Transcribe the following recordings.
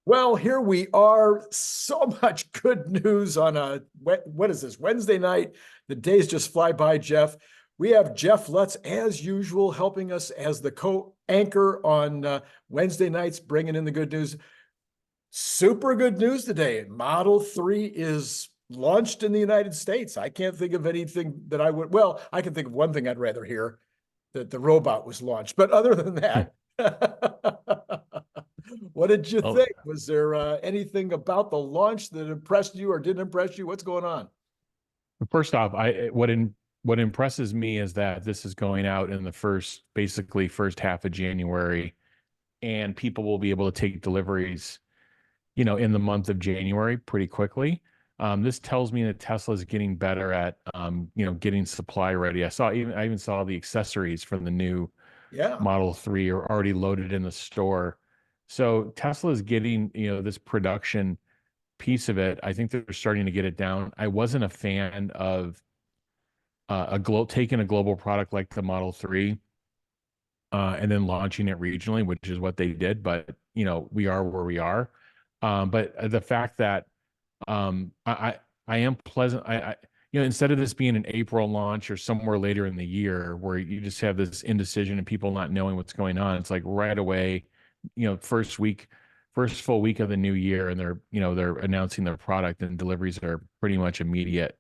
Well, here we are. So much good news on what is this, Wednesday night? The days just fly by, Jeff. We have Jeff Lutz, as usual, helping us as the co-anchor on Wednesday nights, bringing in the good news. Super good news today. Model 3 is launched in the United States. I can't think of anything that well, I can think of one thing I'd rather hear, that the robot was launched. But other than that, what did you Oh, think? Was there anything about the launch that impressed you or didn't impress you? What's going on? first off, what impresses me is that this is going out in the basically first half of January, and people will be able to take deliveries, in the month of January pretty quickly. This tells me that Tesla is getting better at, getting supply ready. I even saw the accessories from the new Yeah. Model 3 are already loaded in the store. So Tesla is getting, this production piece of it. I think they're starting to get it down. I wasn't a fan of taking a global product like the Model 3 and then launching it regionally, which is what they did. But we are where we are. But the fact that I am pleasant. Instead of this being an April launch or somewhere later in the year where you just have this indecision and people not knowing what's going on, it's like right away, first full week of the new year, and they're announcing their product and deliveries are pretty much immediate.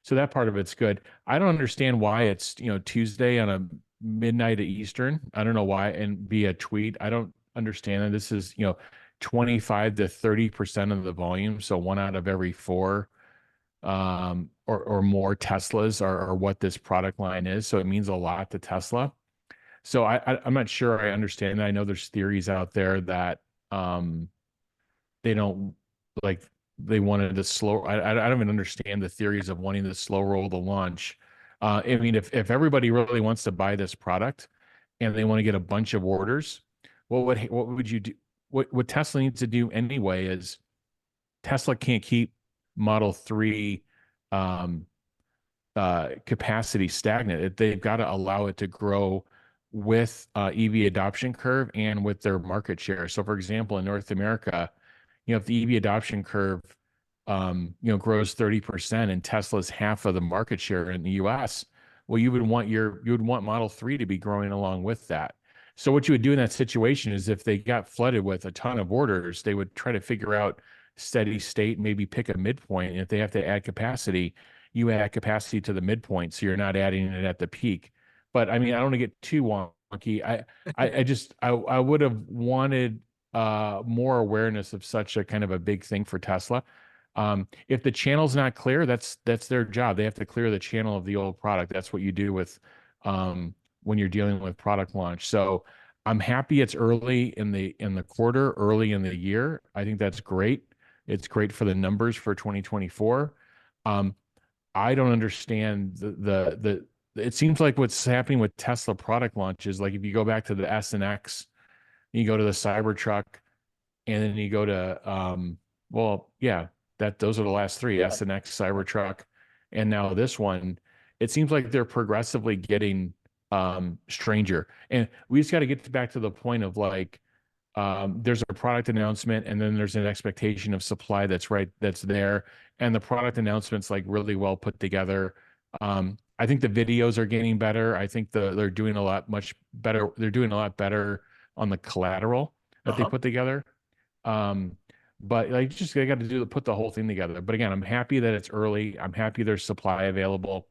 So that part of it's good. I don't understand why it's, Tuesday on a midnight at Eastern. I don't know why, and via tweet. I don't understand that. This is, 25 to 30% of the volume. So one out of every four or more Teslas are what this product line is. So it means a lot to Tesla. So I'm not sure I understand that. I know there's theories out there that they don't like they wanted to slow. I don't even understand the theories of wanting to slow roll the launch. I mean, if everybody really wants to buy this product and they want to get a bunch of orders, what would you do? What Tesla needs to do anyway is Tesla can't keep Model 3 um, capacity stagnant. They've got to allow it to grow with EV adoption curve and with their market share. So, for example, in North America, if the EV adoption curve, grows 30% and Tesla's half of the market share in the US, well, you would want Model 3 to be growing along with that. So what you would do in that situation is if they got flooded with a ton of orders, they would try to figure out steady state, maybe pick a midpoint. And if they have to add capacity, you add capacity to the midpoint, so you're not adding it at the peak. But I mean, I don't want to get too wonky. I would have wanted more awareness of such a kind of a big thing for Tesla. If the channel's not clear, that's their job. They have to clear the channel of the old product. That's what you do with when you're dealing with product launch. So I'm happy it's early in the quarter, early in the year. I think that's great. It's great for the numbers for 2024. I don't understand the it seems like what's happening with Tesla product launches, like if you go back to the S and X, you go to the Cybertruck, and then you go to those are the last three, S and X, Cybertruck, and now this one. It seems like they're progressively getting stranger. And we just got to get back to the point of like there's a product announcement and then there's an expectation of supply that's there, and the product announcement's like really well put together. I think the videos are getting better. I think they're doing a lot much better. They're doing a lot better on the collateral that they put together. But I got to put the whole thing together. But again, I'm happy that it's early. I'm happy there's supply available,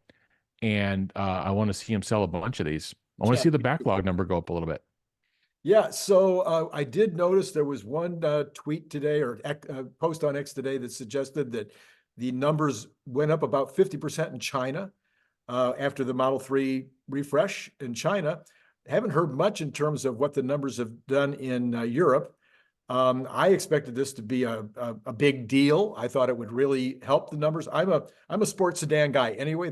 and I want to see them sell a bunch of these. I want to see the backlog number go up a little bit. Yeah, so I did notice there was one tweet today or post on X today that suggested that the numbers went up about 50% in China after the Model 3 refresh in China. Haven't heard much in terms of what the numbers have done in Europe. I expected this to be a big deal. I thought it would really help the numbers. I'm a sports sedan guy anyway.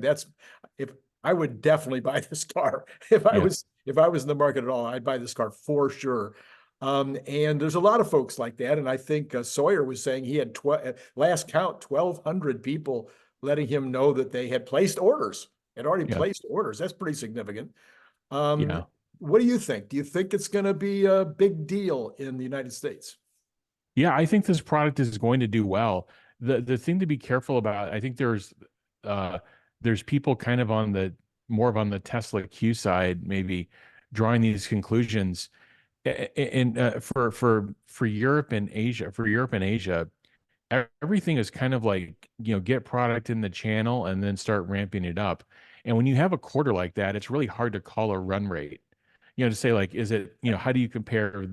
If I would definitely buy this car if I was in the market at all. I'd buy this car for sure. And there's a lot of folks like that. And I think Sawyer was saying he had last count 1,200 people letting him know that they had placed orders. Had already placed orders. That's pretty significant. What do you think? Do you think it's going to be a big deal in the United States? Yeah, I think this product is going to do well. The thing to be careful about, I think uh there's people kind of on the more of on the Tesla Q side, maybe drawing these conclusions. And for Europe and Asia, everything is kind of like, get product in the channel and then start ramping it up. And when you have a quarter like that, it's really hard to call a run rate. To say like, is it, how do you compare,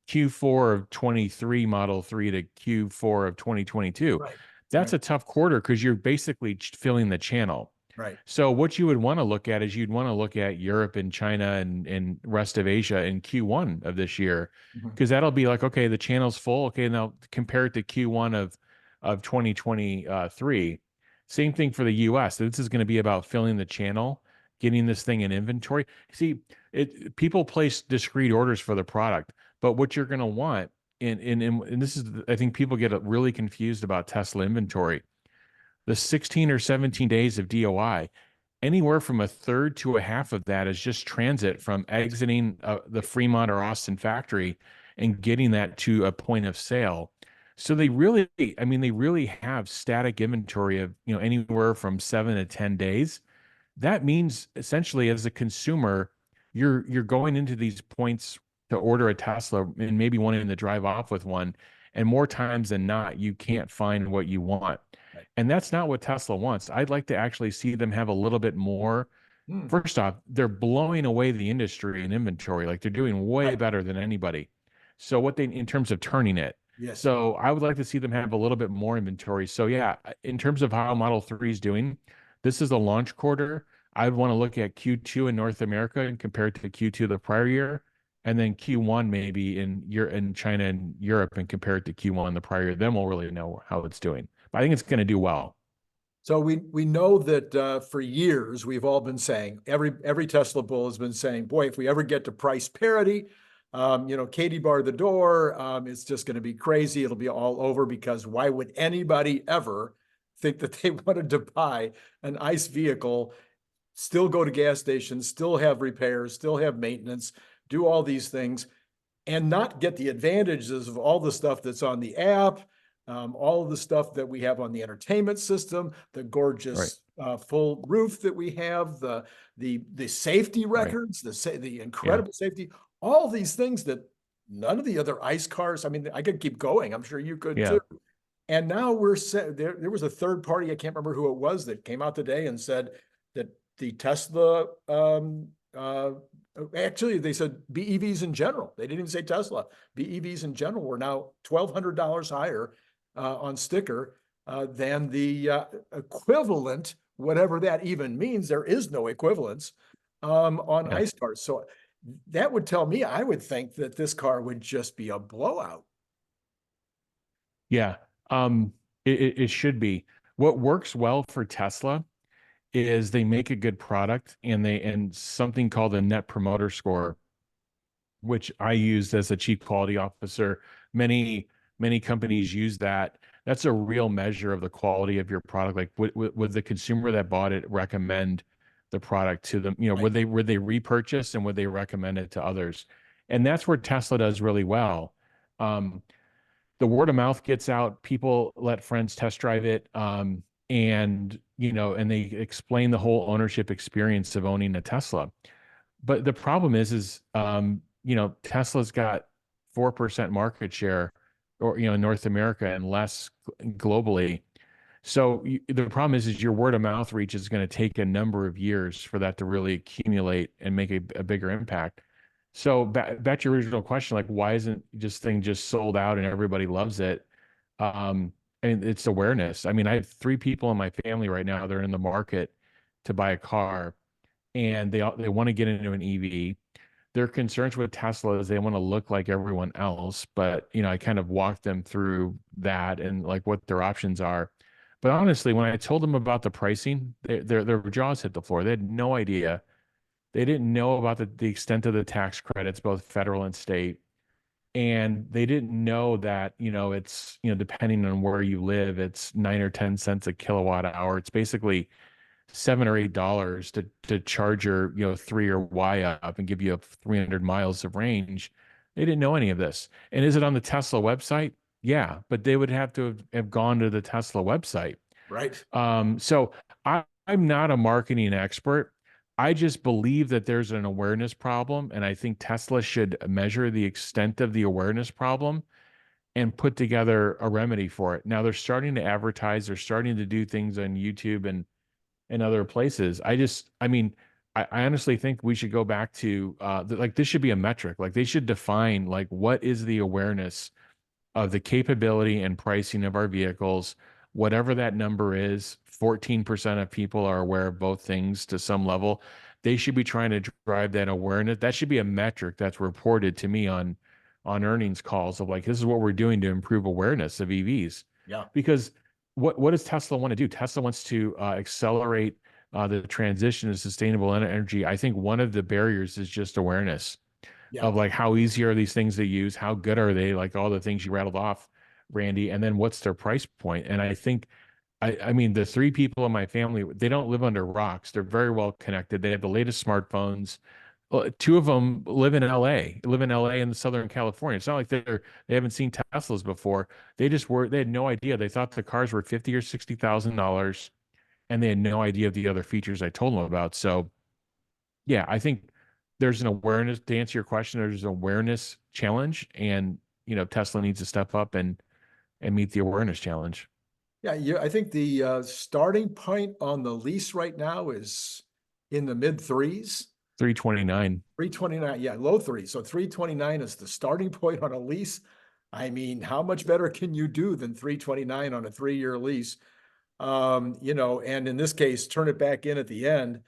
Q4 of 23 Model 3 to Q4 of 2022? Right, That's right, a tough quarter because you're basically filling the channel. right. So what you would want to look at is you'd want to look at Europe and China and rest of Asia in Q1 of this year, Mhm. because that'll be like, okay, the channel's full. Okay, now compare it to Q1 of 2023. Same thing for the US. This is going to be about filling the channel, getting this thing in inventory. See, people place discrete orders for the product, but what you're going to want, and this is, I think people get really confused about Tesla inventory. The 16 or 17 days of DOI, anywhere from a third to a half of that is just transit from exiting the Fremont or Austin factory and getting that to a point of sale. So they really, I mean, they really have static inventory of, anywhere from 7 to 10 days. That means essentially, as a consumer, you're going into these points to order a Tesla and maybe wanting to drive off with one, and more times than not, you can't find what you want. Right. And that's not what Tesla wants. I'd like to actually see them have a little bit more. Hmm. First off, they're blowing away the industry in inventory. Like, they're doing way Right. better than anybody. So what they, in terms of turning it. Yes. So I would like to see them have a little bit more inventory. So yeah, in terms of how Model 3 is doing, this is a launch quarter. I'd want to look at Q2 in North America and compare it to Q2 the prior year, and then Q1 maybe in China and Europe and compare it to Q1 the prior year. Then we'll really know how it's doing. But I think it's going to do well. So we know that for years we've all been saying, every Tesla bull has been saying, boy, if we ever get to price parity, Katie bar the door, it's just going to be crazy. It'll be all over, because why would anybody ever think that they wanted to buy an ICE vehicle, still go to gas stations, still have repairs, still have maintenance, do all these things, and not get the advantages of all the stuff that's on the app, all of the stuff that we have on the entertainment system, the Right. gorgeous full roof that we have, the safety Right. records, the Yeah. incredible safety, all these things that none of the other ICE cars. I mean, I could keep going. I'm sure you could Yeah. too. And now we're set. There was a third party, I can't remember who it was, that came out today and said that the Tesla, actually, they said BEVs in general. They didn't even say Tesla. BEVs in general were now $1,200 higher on sticker than the equivalent, whatever that even means. There is no equivalence on Yeah. ICE cars. So that would tell me, I would think that this car would just be a blowout. Yeah. It should be. What works well for Tesla is they make a good product, and something called a net promoter score, which I used as a chief quality officer. Many companies use that. That's a real measure of the quality of your product. Like, would the consumer that bought it recommend the product to them? Right. Would they repurchase, and would they recommend it to others? And that's where Tesla does really well. Um, the word of mouth gets out. People let friends test drive it, and they explain the whole ownership experience of owning a Tesla. But the problem is Tesla's got 4% market share, or in North America, and less globally. So the problem is your word of mouth reach is going to take a number of years for that to really accumulate and make a bigger impact. So back to your original question, like, why isn't this thing just sold out and everybody loves it? And it's awareness. I mean, I have 3 people in my family right now. They're in the market to buy a car, and they want to get into an EV. Their concerns with Tesla is they want to look like everyone else, but I kind of walked them through that and like what their options are. But honestly, when I told them about the pricing, their jaws hit the floor. They had no idea. They didn't know about the extent of the tax credits, both federal and state. And they didn't know that, it's, depending on where you live, it's 9 or 10 cents a kilowatt hour. It's basically $7 or $8 to charge your 3 or Y up and give you 300 miles of range. They didn't know any of this. And is it on the Tesla website? Yeah, but they would have to have gone to the Tesla website. Right. So I'm not a marketing expert. I just believe that there's an awareness problem, and I think Tesla should measure the extent of the awareness problem and put together a remedy for it. Now they're starting to advertise, they're starting to do things on YouTube and other places. I mean, I honestly think we should go back to like this should be a metric. Like they should define like what is the awareness of the capability and pricing of our vehicles, whatever that number is. 14% of people are aware of both things to some level. They should be trying to drive that awareness. That should be a metric that's reported to me on earnings calls of like, this is what we're doing to improve awareness of EVs. Yeah. Because what does Tesla want to do? Tesla wants to accelerate the transition to sustainable energy. I think one of the barriers is just awareness Yeah. of like how easy are these things to use, how good are they, like all the things you rattled off, Randy, and then what's their price point. And I think I mean the three people in my family, they don't live under rocks. They're very well connected. They have the latest smartphones. Two of them live in LA in Southern California. It's not like they haven't seen Teslas before. They had no idea. They thought the cars were 50 or $60,000, and they had no idea of the other features I told them about. So yeah, I think there's an awareness to answer your question. There's an awareness challenge, and Tesla needs to step up and meet the awareness challenge. Yeah. I think the starting point on the lease right now is in the mid threes. 329. 329, yeah, low threes. So 329 is the starting point on a lease. I mean, how much better can you do than 329 on a 3-year lease? And in this case, turn it back in at the end.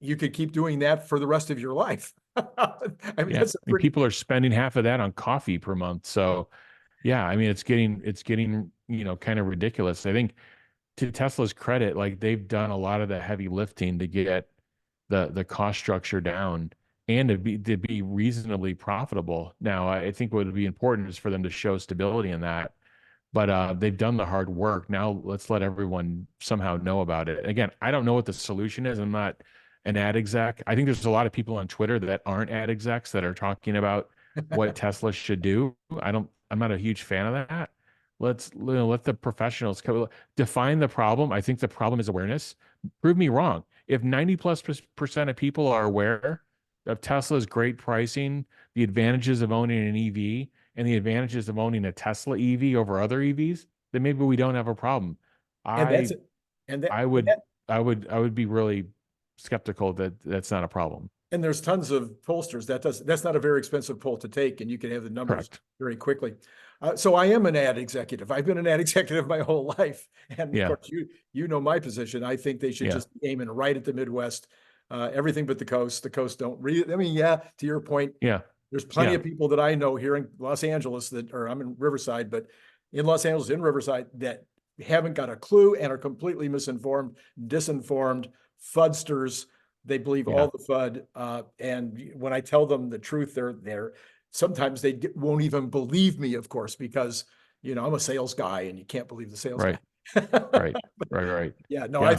You could keep doing that for the rest of your life. I mean, Yeah, that's a and pretty, people are spending half of that on coffee per month. So yeah, I mean, it's getting kind of ridiculous. I think to Tesla's credit, like they've done a lot of the heavy lifting to get the cost structure down and to be reasonably profitable. Now, I think what would be important is for them to show stability in that. But they've done the hard work. Now let's let everyone somehow know about it. Again, I don't know what the solution is. I'm not an ad exec. I think there's a lot of people on Twitter that aren't ad execs that are talking about what Tesla should do. I'm not a huge fan of that. Let the professionals define the problem. I think the problem is awareness. Prove me wrong. If 90+% of people are aware of Tesla's great pricing, the advantages of owning an EV, and the advantages of owning a Tesla EV over other EVs, then maybe we don't have a problem. and that's I it. And that, I would I would be really skeptical that that's not a problem. and there's tons of pollsters. That's not a very expensive poll to take, and you can have the numbers Correct. very quickly. So I am an ad executive. I've been an ad executive my whole life, and of Yeah. course you know my position. I think they should Yeah. just be aiming right at the Midwest, everything but the coast. The coast don't really. I mean, yeah, to your point, Yeah. there's plenty Yeah. of people that I know here in Los Angeles or I'm in Riverside, but in Los Angeles, in Riverside, that haven't got a clue and are completely misinformed, disinformed, fudsters. They believe Yeah. all the FUD. And when I tell them the truth, they're sometimes they won't even believe me, of course, because I'm a sales guy and you can't believe the sales Right. guy. Right. Right. Yeah, no, I Yeah.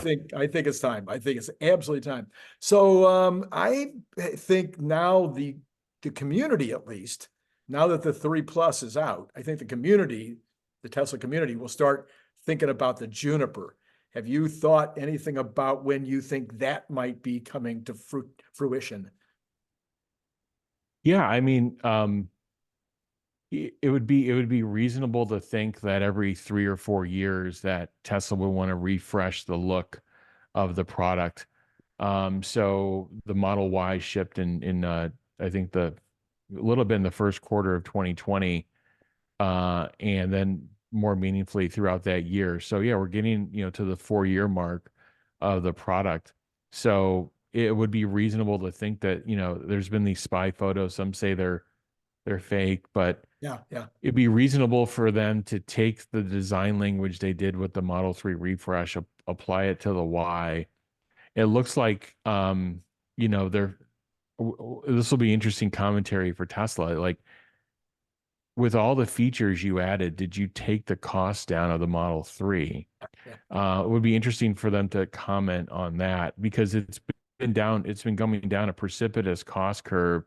think it's time. I think it's absolutely time. So I think now the community, at least, now that the 3+ is out, I think the Tesla community will start thinking about the Juniper. Have you thought anything about when you think that might be coming to fruition? Yeah. I mean, it would be reasonable to think that every 3 or 4 years that Tesla would want to refresh the look of the product. So the Model Y shipped in I think a little bit in the first quarter of 2020, and then more meaningfully throughout that year. So yeah, we're getting to the 4-year mark of the product. So it would be reasonable to think that there's been these spy photos. Some say they're fake, but Yeah, yeah, it'd be reasonable for them to take the design language they did with the Model 3 refresh, apply it to the Y. It looks like they're this will be interesting commentary for Tesla. Like with all the features you added, did you take the cost down of the Model 3? yeah. It would be interesting for them to comment on that because it's been coming down a precipitous cost curve.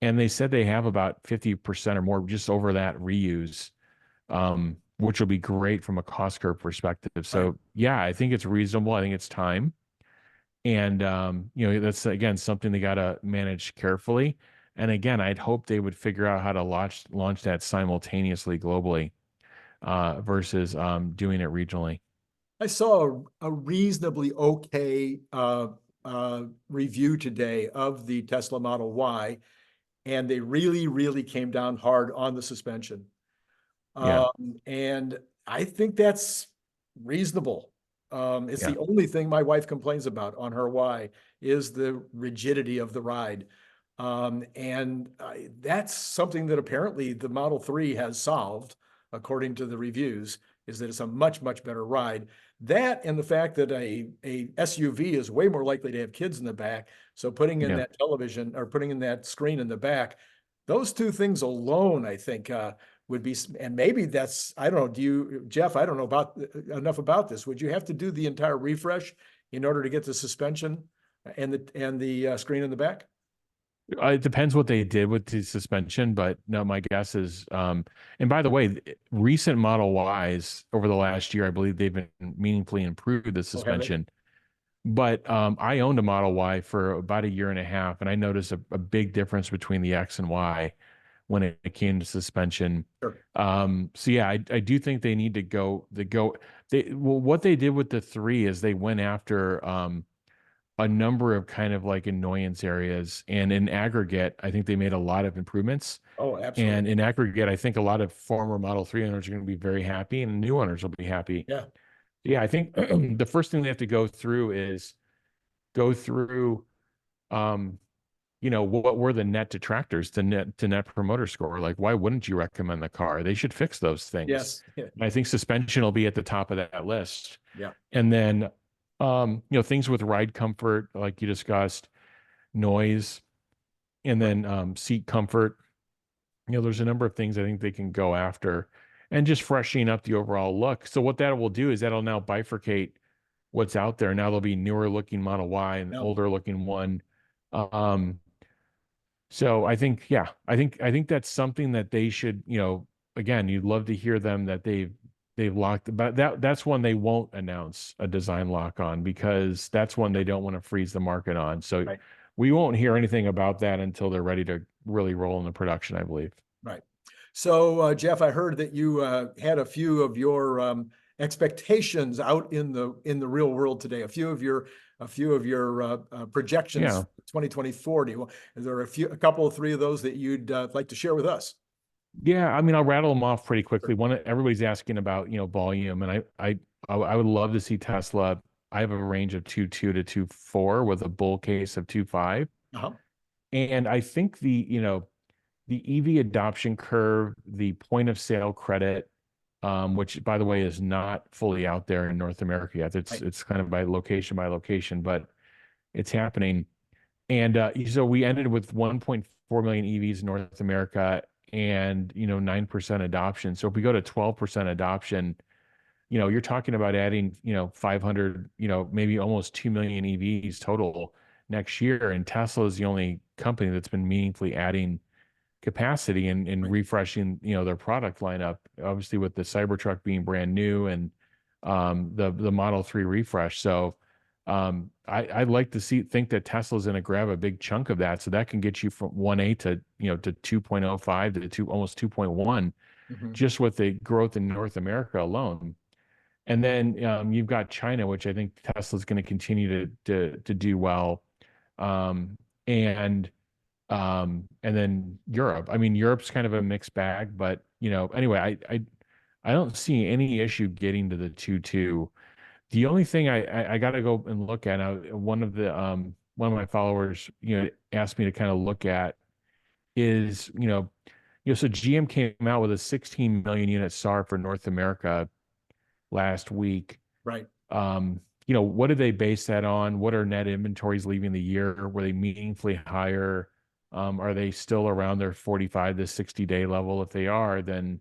and they said they have about 50% or more just over that reuse, which will be great from a cost curve perspective. Right. So yeah, I think it's reasonable. I think it's time. And that's again something they got to manage carefully. And again, I'd hope they would figure out how to launch that simultaneously globally, versus doing it regionally. I saw a reasonably okay review today of the Tesla Model Y, and they really, really came down hard on the suspension. Yeah, And I think that's reasonable. It's yeah, the only thing my wife complains about on her Y is the rigidity of the ride. And that's something that apparently the Model 3 has solved, according to the reviews, is that it's a much, much better ride. That and the fact that a SUV is way more likely to have kids in the back. So putting in yeah. that television or putting in that screen in the back, those two things alone, I think, would be, and maybe that's, I don't know, Jeff, I don't know about enough about this. Would you have to do the entire refresh in order to get the suspension and the screen in the back? It depends what they did with the suspension, but no, my guess is, and by the way, recent Model Ys over the last year, I believe they've been meaningfully improved the Oh, have they? suspension. But I owned a Model Y for about a year and a half, and I noticed a big difference between the X and Y when it came to suspension. Sure. So yeah, I do think they need to well, what they did with the three is they went after a number of kind of like annoyance areas, and in aggregate, I think they made a lot of improvements. Oh, absolutely. And in aggregate, I think a lot of former Model 3 owners are going to be very happy, and new owners will be happy. Yeah. Yeah, I think the first thing they have to go through is go through what were the net detractors to net promoter score? Like, why wouldn't you recommend the car? They should fix those things. Yes. Yeah. And I think suspension will be at the top of that list. Yeah. And then things with ride comfort, like you discussed, noise, and Right. then seat comfort. There's a number of things I think they can go after, and just freshening up the overall look. So what that will do is that'll now bifurcate what's out there. Now there'll be newer looking Model Y and Yeah. older looking one. Um, so I think, yeah, I think that's something that they should, again, you'd love to hear them that they've locked, but that's one they won't announce a design lock on, because that's one Yeah. they don't want to freeze the market on. So Right. we won't hear anything about that until they're ready to really roll into production, I believe. Right. So, Jeff, I heard that you had a few of your expectations out in the real world today. A few of your projections Yeah. for 2024. Is there a couple of three of those that you'd like to share with us? Yeah, I mean, I'll rattle them off pretty quickly. Everybody's asking about, volume, and I would love to see Tesla. I have a range of 2.2 to 2.4 with a bull case of 2.5. Uh-huh. And I think the EV adoption curve, the point of sale credit, which by the way is not fully out there in North America yet. Right. It's kind of by location, but it's happening. And so we ended with 1.4 million EVs in North America, and 9% adoption. So if we go to 12% adoption, you're talking about adding 500, maybe almost 2 million EVs total next year. And Tesla is the only company that's been meaningfully adding capacity and Right. refreshing their product lineup, obviously with the Cybertruck being brand new, and the Model 3 refresh. So I'd like to think that Tesla's going to grab a big chunk of that, so that can get you from 1.8 to 2.05 to almost 2.1, Mhm. just with the growth in North America alone. And then you've got China, which I think Tesla's going to continue to do well. Um, and and then Europe. I mean, Europe's kind of a mixed bag, but anyway, I don't see any issue getting to the 2.2. The only thing I got to go and look at, one of my followers asked me to kind of look at is so GM came out with a 16 million unit SAR for North America last week. Right. What did they base that on? What are net inventories leaving the year? Were they meaningfully higher? Are they still around their 45 to 60-day level? If they are, then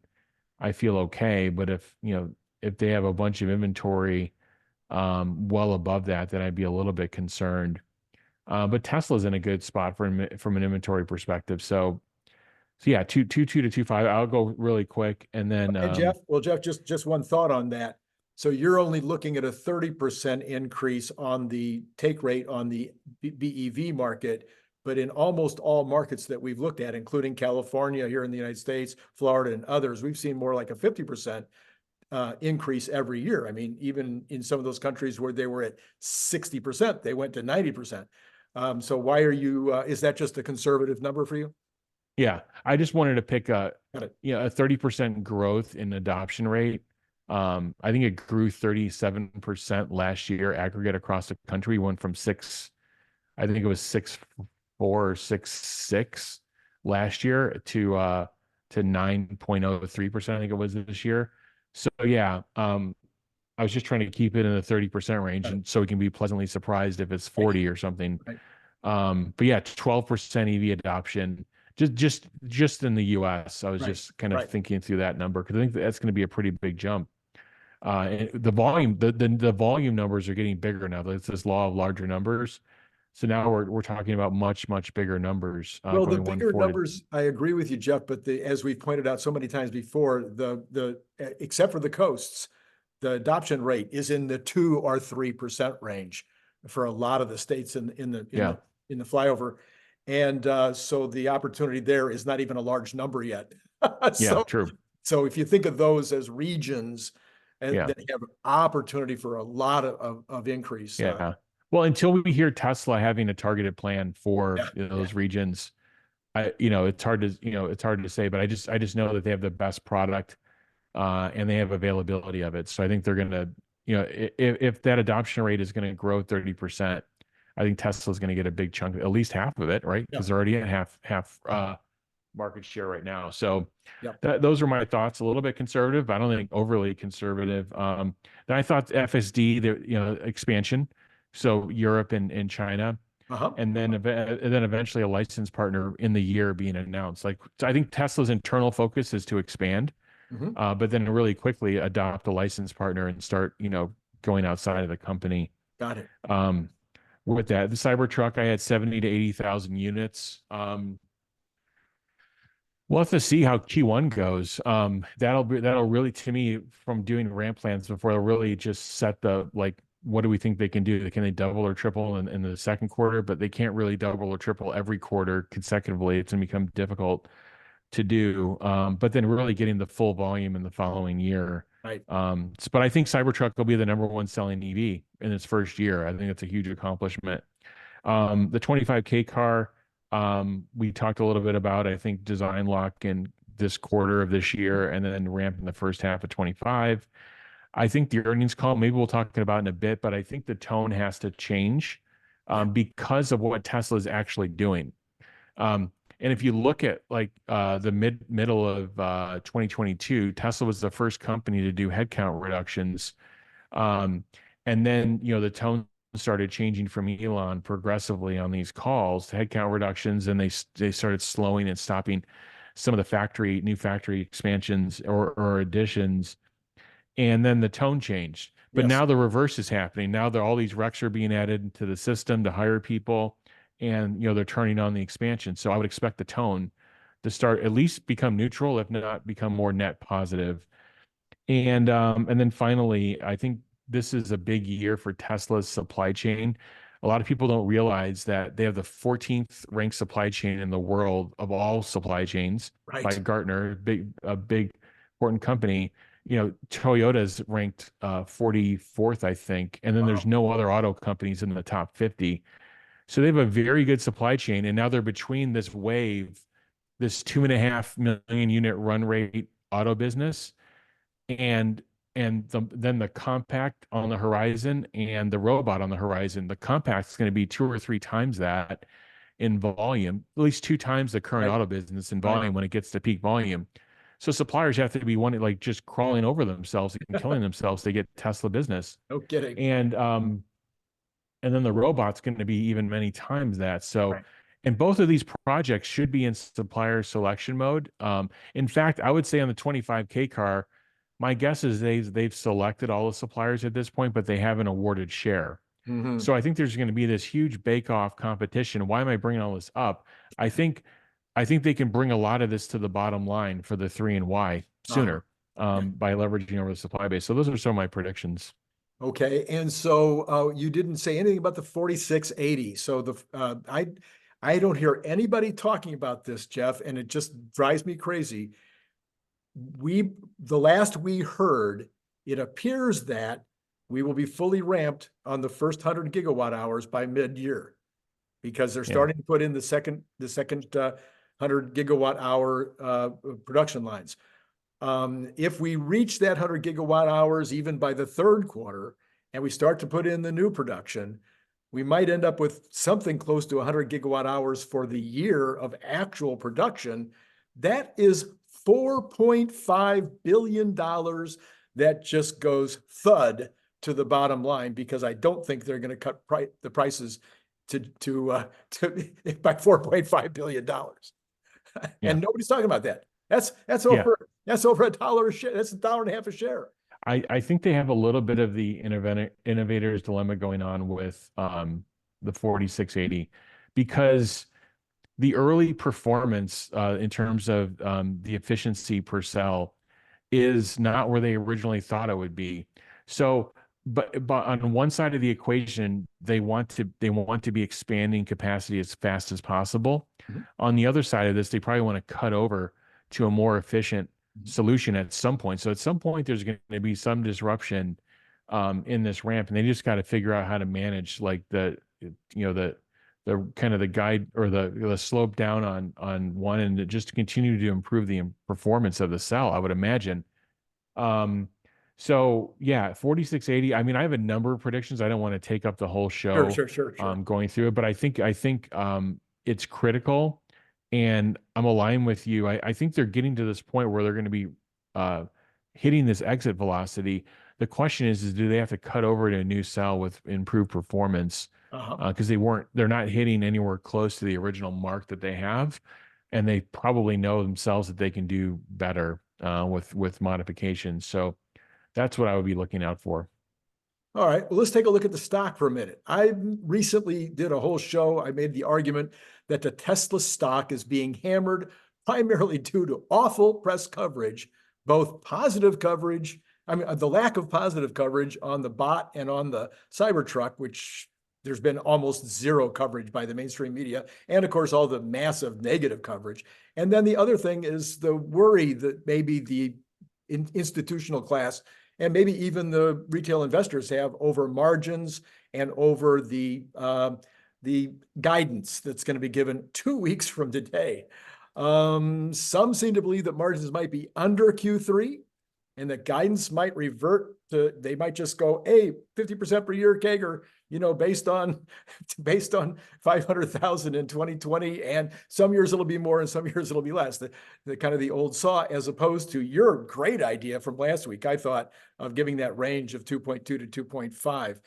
I feel okay. But if they have a bunch of inventory well above that, then I'd be a little bit concerned. But Tesla's in a good spot from an inventory perspective. So yeah, 2.2 to 2.5. I'll go really quick, and then And Jeff, well, Jeff, just one thought on that. So you're only looking at a 30% increase on the take rate on the BEV market, but in almost all markets that we've looked at, including California here in the United States, Florida, and others, we've seen more like a 50% increase every year. I mean, even in some of those countries where they were at 60%, they went to 90%. So why are you, is that just a conservative number for you? yeah, I just wanted to pick Got it. a 30% growth in adoption rate. I think it grew 37% last year aggregate across the country. Went from I think it was 6.4 or 6.6 last year to 9.03%. I think it was this year. So yeah, I was just trying to keep it in the 30% range, Got it. and so we can be pleasantly surprised if it's 40 or something. Right. But yeah, 12% EV adoption just in the US. I was Right. just kind of Right. thinking through that number because I think that's going to be a pretty big jump. And the volume, the volume numbers are getting bigger now. It's this law of larger numbers. So now we're talking about much bigger numbers Well, the going one bigger forward. numbers, I agree with you, Jeff, but as we've pointed out so many times before, except for the coasts, the adoption rate is in the 2 or 3% range for a lot of the states in Yeah, the flyover. And so the opportunity there is not even a large number yet. yeah, So, true. so if you think of those as regions and Yeah, that have opportunity for a lot of increase. yeah. Well, until we hear Tesla having a targeted plan for Yeah, yeah, those regions, it's hard to say, but I just know that they have the best product, and they have availability of it. So I think they're going to, if that adoption rate is going to grow 30%, I think Tesla's going to get a big chunk, at least half of it, right? yeah, Because they're already at half market share right now. So yeah. those are my thoughts. A little bit conservative, but I don't think overly conservative. Then I thought FSD, expansion, so Europe and China, Uh-huh. and then eventually a license partner in the year being announced. Like, so I think Tesla's internal focus is to expand, Mhm. but then really quickly adopt a license partner and start, going outside of the company. Got it. Um, with that, the Cybertruck, I had 70 to 80,000 units. We'll have to see how Q1 goes. That'll really, to me, from doing ramp plans before, they'll really just set what do we think they can do? Can they double or triple in the second quarter? But they can't really double or triple every quarter consecutively. It's going to become difficult to do. But then really getting the full volume in the following year. Right. But I think Cybertruck will be the number one selling EV in its first year. I think it's a huge accomplishment. The 25K car, we talked a little bit about, I think, design lock in this quarter of this year and then ramp in the first half of 25. I think the earnings call, maybe we'll talk about in a bit, but I think the tone has to change Yeah. because of what Tesla is actually doing. And if you look at the middle of 2022, Tesla was the first company to do headcount reductions. And then, the tone started changing from Elon progressively on these calls to headcount reductions, and they started slowing and stopping some of the new factory expansions or additions. And then the tone changed. But Yes. now the reverse is happening. Now all these recs are being added to the system to hire people, and they're turning on the expansion. So I would expect the tone to start at least become neutral, if not become more net positive. And then finally, I think this is a big year for Tesla's supply chain. A lot of people don't realize that they have the 14th ranked supply chain in the world of all supply chains by Right. Gartner, a big important company. Toyota's ranked 44th, I think, and then there's Wow. no other auto companies in the top 50. So they have a very good supply chain, and now they're between this wave, this 2.5 million unit run rate auto business, and then the compact on the horizon and the robot on the horizon. The compact is going to be 2 or 3 times that in volume, at least 2 times the current Right. auto business in Right. volume when it gets to peak volume. So suppliers have to be just crawling over themselves and killing themselves to get Tesla business. No kidding. And then the robot's going to be even many times that. So, Right. and both of these projects should be in supplier selection mode. In fact, I would say on the 25K car, my guess is they've selected all the suppliers at this point, but they haven't awarded share. Mhm. So I think there's going to be this huge bake-off competition. Why am I bringing all this up? I think I think they can bring a lot of this to the bottom line for the 3 and Y Uh-huh. sooner, Yeah. by leveraging over the supply base. So those are some of my predictions. Okay. And so you didn't say anything about the 4680. So I don't hear anybody talking about this, Jeff, and it just drives me crazy. The last we heard, it appears that we will be fully ramped on the first 100 GWh by mid-year because they're Yeah. starting to put in the second 100 GWh production lines. If we reach that 100 GWh even by the third quarter, and we start to put in the new production, we might end up with something close to 100 GWh for the year of actual production. That is $4.5 billion that just goes thud to the bottom line because I don't think they're going to cut the prices to by $4.5 billion. Yeah. And nobody's talking about that. That's Yeah. over $1 a share. That's $1.50 a share. I think they have a little bit of the innovator's dilemma going on with the 4680 because the early performance in terms of the efficiency per cell is not where they originally thought it would be. So, but on one side of the equation, they want to be expanding capacity as fast as possible. Mhm. On the other side of this, they probably want to cut over to a more efficient solution at some point. So at some point, there's going to be some disruption in this ramp, and they just got to figure out how to manage like the kind of the guide or the slope down on one and just to continue to improve the performance of the cell, I would imagine. Um, so yeah, 4680. I mean, I have a number of predictions. I don't want to take up the whole Sure, show sure, sure, sure. going through it, but I think it's critical, and I'm aligned with you. I think they're getting to this point where they're going to be uh, hitting this exit velocity. The question is do they have to cut over to a new cell with improved performance? Uh-huh. Because they're not hitting anywhere close to the original mark that they have, and they probably know themselves that they can do better with modifications. So that's what I would be looking out for. All right. Well, let's take a look at the stock for a minute. I recently did a whole show. I made the argument that the Tesla stock is being hammered primarily due to awful press coverage, both positive coverage. I mean, the lack of positive coverage on the bot and on the Cybertruck, which there's been almost zero coverage by the mainstream media, and of course, all the massive negative coverage. And then the other thing is the worry that maybe the institutional class and maybe even the retail investors have over margins and over the guidance that's going to be given 2 weeks from today. Some seem to believe that margins might be under Q3 and the guidance might revert to, they might just go, hey, 50% per year CAGR, based on 500,000 in 2020, and some years it'll be more and some years it'll be less. The kind of the old saw, as opposed to your great idea from last week, I thought, of giving that range of 2.2 to 2.5.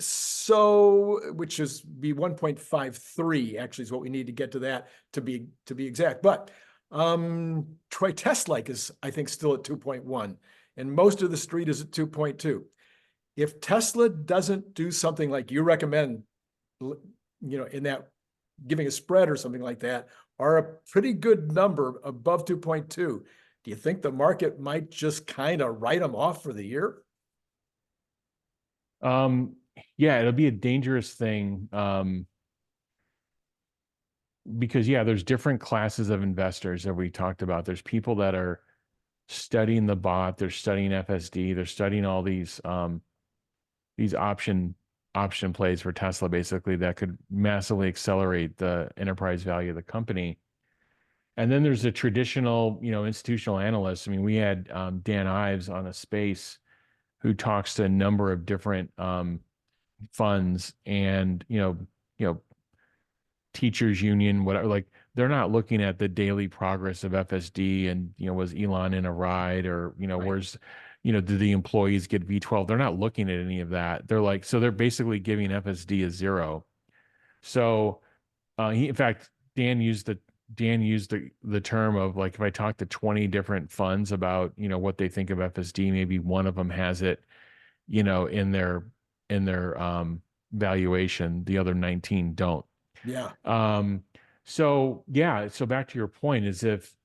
So which is be 1.53 actually is what we need to get to that to be exact. But Troy Tesla is, I think, still at 2.1, and most of the street is at 2.2. If Tesla doesn't do something like you recommend, in that giving a spread or something like that, or a pretty good number above 2.2, do you think the market might just kind of write them off for the year? Yeah, it'll be a dangerous thing. Because yeah, there's different classes of investors that we talked about. There's people that are studying the bot, they're studying FSD, they're studying all these option plays for Tesla basically that could massively accelerate the enterprise value of the company. And then there's the traditional, institutional analysts. I mean, we had Dan Ives on a space who talks to a number of different funds and teachers union, whatever, like they're not looking at the daily progress of FSD and, was Elon in a ride or, Right. where's, did the employees get V12? They're not looking at any of that. They're like, so they're basically giving FSD a zero. So in fact, Dan used the term of like, if I talk to 20 different funds about, what they think of FSD, maybe one of them has it, in their valuation. The other 19 don't. Yeah. Um, so yeah, so back to your point is if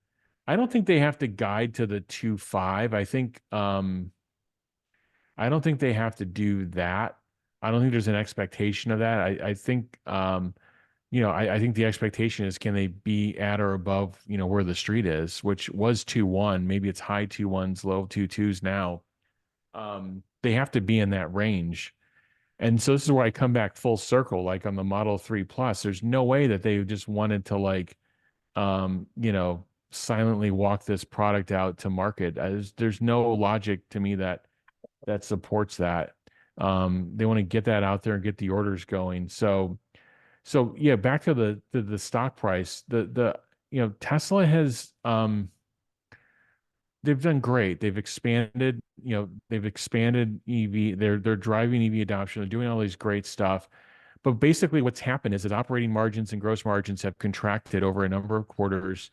I don't think they have to guide to the 2.5. I don't think they have to do that. I don't think there's an expectation of that. I think I think the expectation is can they be at or above, where the street is, which was 2.1. Maybe it's high 2.1s, low 2.2s now. They have to be in that range. And so this is where I come back full circle, like on the Model 3 Plus. There's no way that they just wanted to silently walk this product out to market. There's no logic to me that supports that. They want to get that out there and get the orders going. So yeah, back to the stock price. Tesla has they've done great. They've expanded EV. They're driving EV adoption. They're doing all these great stuff. But basically what's happened is that operating margins and gross margins have contracted over a number of quarters,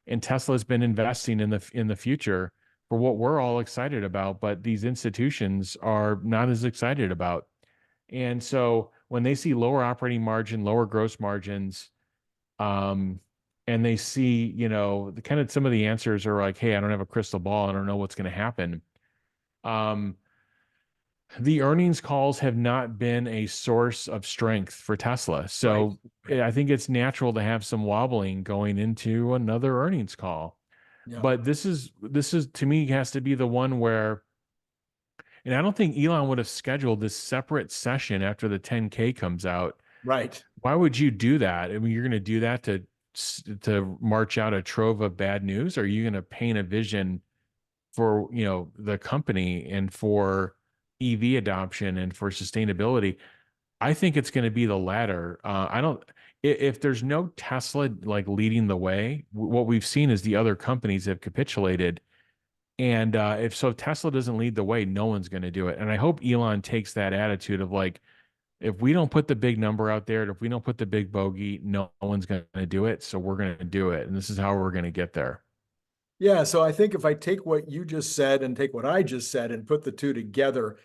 and Tesla's been investing in the future for what we're all excited about, but these institutions are not as excited about. And so when they see lower operating margin, lower gross margins, um, and they see, the kind of some of the answers are like, hey, I don't have a crystal ball. I don't know what's going to happen. Um, the earnings calls have not been a source of strength for Tesla. Right. So I think it's natural to have some wobbling going into another earnings call. Yeah. But this is to me has to be the one where, and I don't think Elon would have scheduled this separate session after the 10K comes out. Right. Why would you do that? I mean, you're going to do that to march out a trove of bad news? Or are you going to paint a vision for, the company and for EV adoption and for sustainability? I think it's going to be the latter. I don't. If there's no Tesla like leading the way, what we've seen is the other companies have capitulated. And if so, Tesla doesn't lead the way, no one's going to do it. And I hope Elon takes that attitude of like, if we don't put the big number out there, if we don't put the big bogey, no one's going to do it. So we're going to do it. And this is how we're going to get there. Yeah. So I think if I take what you just said and take what I just said and put the two together,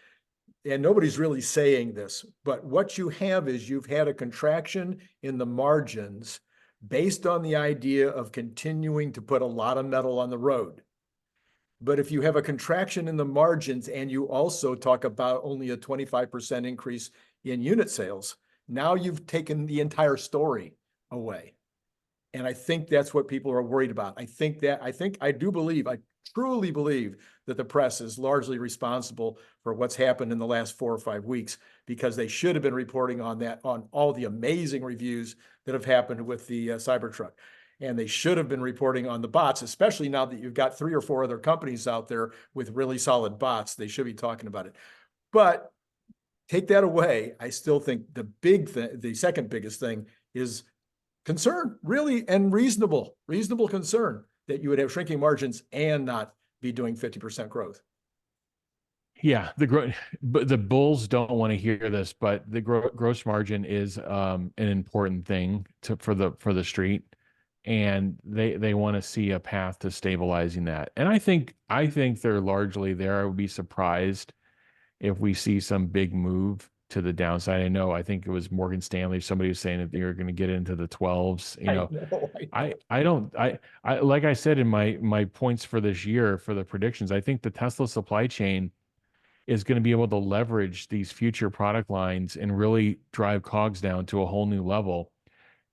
and nobody's really saying this, but what you have is you've had a contraction in the margins based on the idea of continuing to put a lot of metal on the road. But if you have a contraction in the margins and you also talk about only a 25% increase in unit sales, now you've taken the entire story away. And I think that's what people are worried about. I truly believe that the press is largely responsible for what's happened in the last 4 or 5 weeks, because they should have been reporting on that, on all the amazing reviews that have happened with the Cybertruck. And they should have been reporting on the bots, especially now that you've got 3 or 4 other companies out there with really solid bots. They should be talking about it. But take that away, I still think the second biggest thing is concern, really, and reasonable concern that you would have shrinking margins and not be doing 50% growth. Yeah, but the bulls don't want to hear this, but the gross margin is an important thing for the street, and they want to see a path to stabilizing that. And I think they're largely there. I would be surprised if we see some big move to the downside. I think it was Morgan Stanley. Somebody was saying that they're going to get into the 12s. I know. I don't like I said in my points for this year for the predictions. I think the Tesla supply chain is going to be able to leverage these future product lines and really drive COGS down to a whole new level.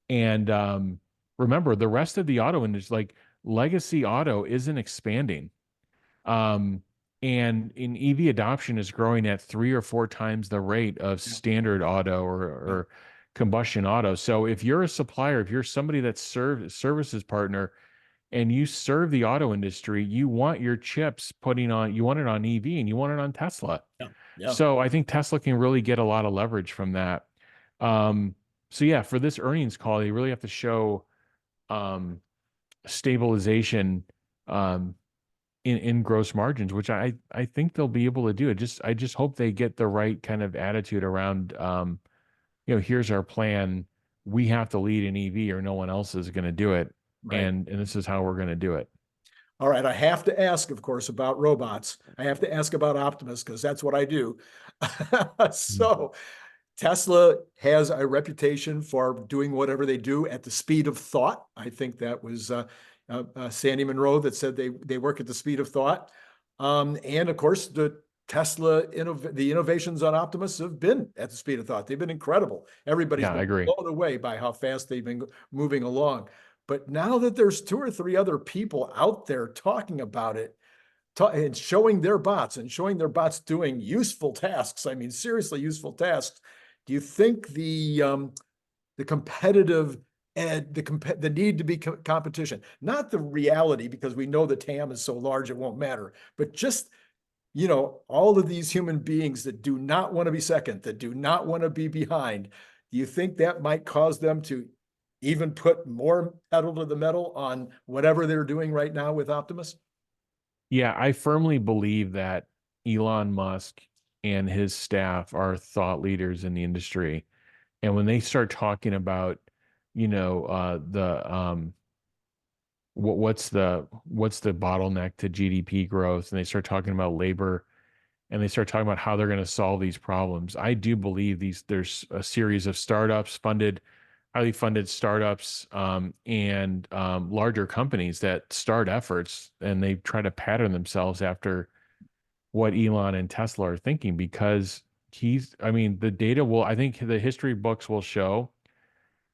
And remember, the rest of the auto industry, like legacy auto, isn't expanding. Um, and in EV adoption is growing at 3 or 4 times the rate of standard auto or combustion auto. So if you're a supplier, if you're somebody that services partner and you serve the auto industry, you want your chips you want it on EV and you want it on Tesla. Yeah. Yeah. So I think Tesla can really get a lot of leverage from that. So yeah, for this earnings call, they really have to show stabilization in gross margins, which I think they'll be able to do. I just hope they get the right kind of attitude around here's our plan. We have to lead an EV or no one else is going to do it. Right. And this is how we're going to do it. All right, I have to ask, of course, about robots. I have to ask about Optimus because that's what I do. So Tesla has a reputation for doing whatever they do at the speed of thought. I think that was Sandy Monroe that said they work at the speed of thought. And of course, the the innovations on Optimus have been at the speed of thought. They've been incredible. Everybody's Yeah, I been agree. blown away by how fast they've been moving along. But now that there's two or three other people out there talking about it, and showing their bots doing useful tasks, I mean, seriously useful tasks, do you think the competitive and the need to be competition, not the reality, because we know the TAM is so large it won't matter, but just all of these human beings that do not want to be second, that do not want to be behind, do you think that might cause them to even put more pedal to the metal on whatever they're doing right now with Optimus? Yeah, I firmly believe that Elon Musk and his staff are thought leaders in the industry. And when they start talking about, the what's the bottleneck to GDP growth, and they start talking about labor, and they start talking about how they're going to solve these problems, I do believe there's a series of startups highly funded startups, and larger companies that start efforts, and they try to pattern themselves after what Elon and Tesla are thinking, because I mean, I think the history books will show,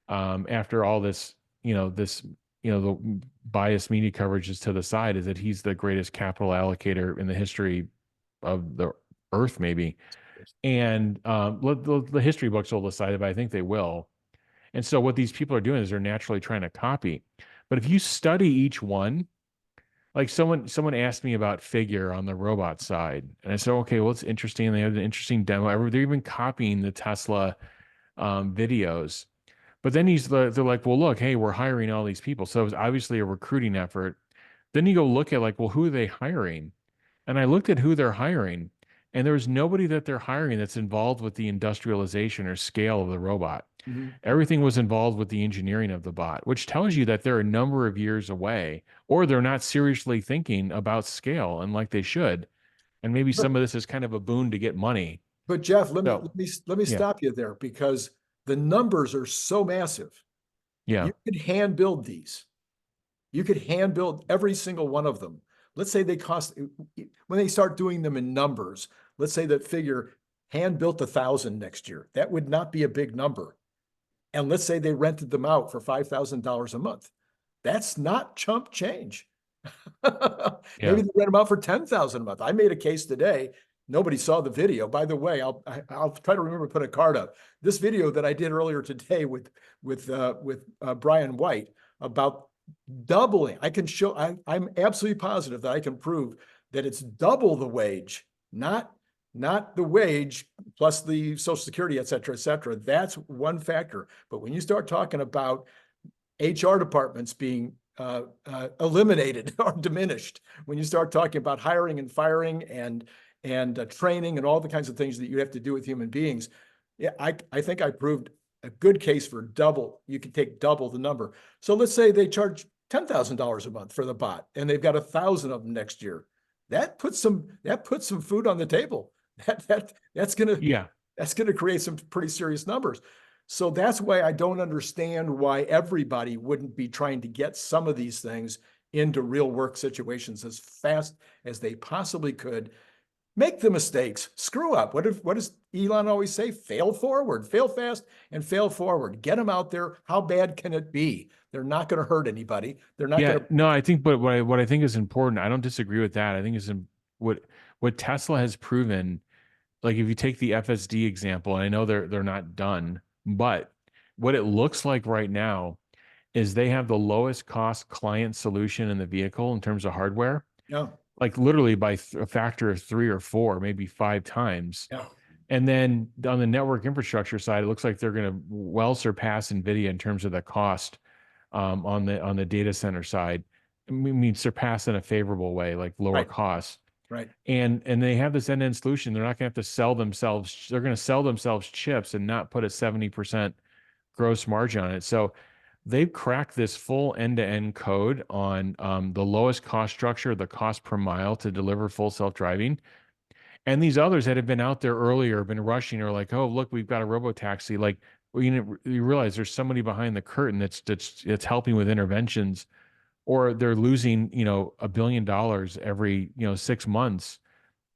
after all this, the biased media coverage is to the side, is that he's the greatest capital allocator in the history of the earth, maybe. And the history books will decide it, but I think they will. And so what these people are doing is they're naturally trying to copy. But if you study each one, like someone asked me about Figure on the robot side, and I said, okay, well, it's interesting. They have an interesting demo. They're even copying the Tesla videos. But then they're like, well, look, hey, we're hiring all these people. So it was obviously a recruiting effort. Then you go look at, like, well, who are they hiring? And I looked at who they're hiring, and there was nobody that they're hiring that's involved with the industrialization or scale of the robot. Mhm. Everything was involved with the engineering of the bot, which tells you that they're a number of years away, or they're not seriously thinking about scale and like they should. And maybe some of this is kind of a boon to get money. But Jeff, let me So, yeah, stop you there because the numbers are so massive. yeah, You could hand build these. You could hand build every single one of them. Let's say they cost, when they start doing them in numbers, let's say that Figure hand built 1,000 next year. That would not be a big number. And let's say they rented them out for $5,000 a month. That's not chump change. yeah, Maybe they rent them out for 10,000 a month. I made a case today. Nobody saw the video. By the way, I'll try to remember to put a card up. This video that I did earlier today with Brian White about doubling. I can show. I'm absolutely positive that I can prove that it's double the wage, not the wage plus the Social Security, et cetera, et cetera. That's one factor. But when you start talking about HR departments being eliminated or diminished, when you start talking about hiring and firing and training and all the kinds of things that you have to do with human beings, yeah, I think I proved a good case for double. You can take double the number. So let's say they charge $10,000 a month for the bot, and they've got 1,000 of them next year. That puts some food on the table. That's yeah. gonna create some pretty serious numbers. So that's why I don't understand why everybody wouldn't be trying to get some of these things into real work situations as fast as they possibly could. Make the mistakes, screw up. What does Elon always say? Fail forward, fail fast and fail forward. Get them out there. How bad can it be? They're not going to hurt anybody. They're not Yeah, going to. no, I think, but what I think is important, I don't disagree with that. I think what Tesla has proven, like if you take the FSD example, and I know they're not done, but what it looks like right now is they have the lowest cost client solution in the vehicle in terms of hardware, Yeah, like literally by a factor of 3 or 4, maybe 5 times. yeah, And then on the network infrastructure side, it looks like they're going to well surpass NVIDIA in terms of the cost, on the data center side. I mean, surpass in a favorable way, like lower right, costs. right. And they have this end-to-end solution. They're not going to have to sell themselves. They're going to sell themselves chips and not put a 70% gross margin on it. So they've cracked this full end-to-end code on the lowest cost structure, the cost per mile to deliver full self-driving. And these others that have been out there earlier, been rushing, are like, oh, look, we've got a robo-taxi. Like, well, you realize there's somebody behind the curtain that's helping with interventions, or they're losing, $1 billion every, 6 months,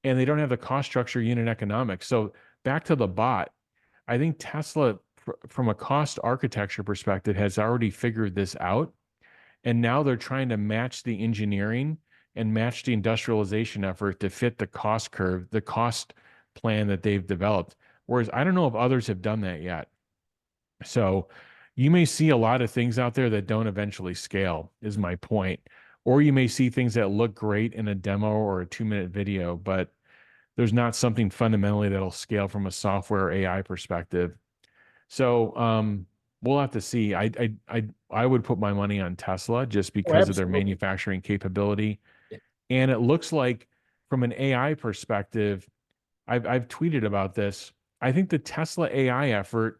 and they don't have the cost structure unit economics. So back to the bot, I think Tesla, from a cost architecture perspective, has already figured this out. And now they're trying to match the engineering and match the industrialization effort to fit the cost curve, the cost plan that they've developed. Whereas I don't know if others have done that yet. So you may see a lot of things out there that don't eventually scale, is my point. Or you may see things that look great in a demo or a 2-minute video, but there's not something fundamentally that'll scale from a software AI perspective. So we'll have to see. I would put my money on Tesla just Oh, because of their absolutely. manufacturing capability. Yeah. And it looks like, from an AI perspective, I've tweeted about this. I think the Tesla AI effort,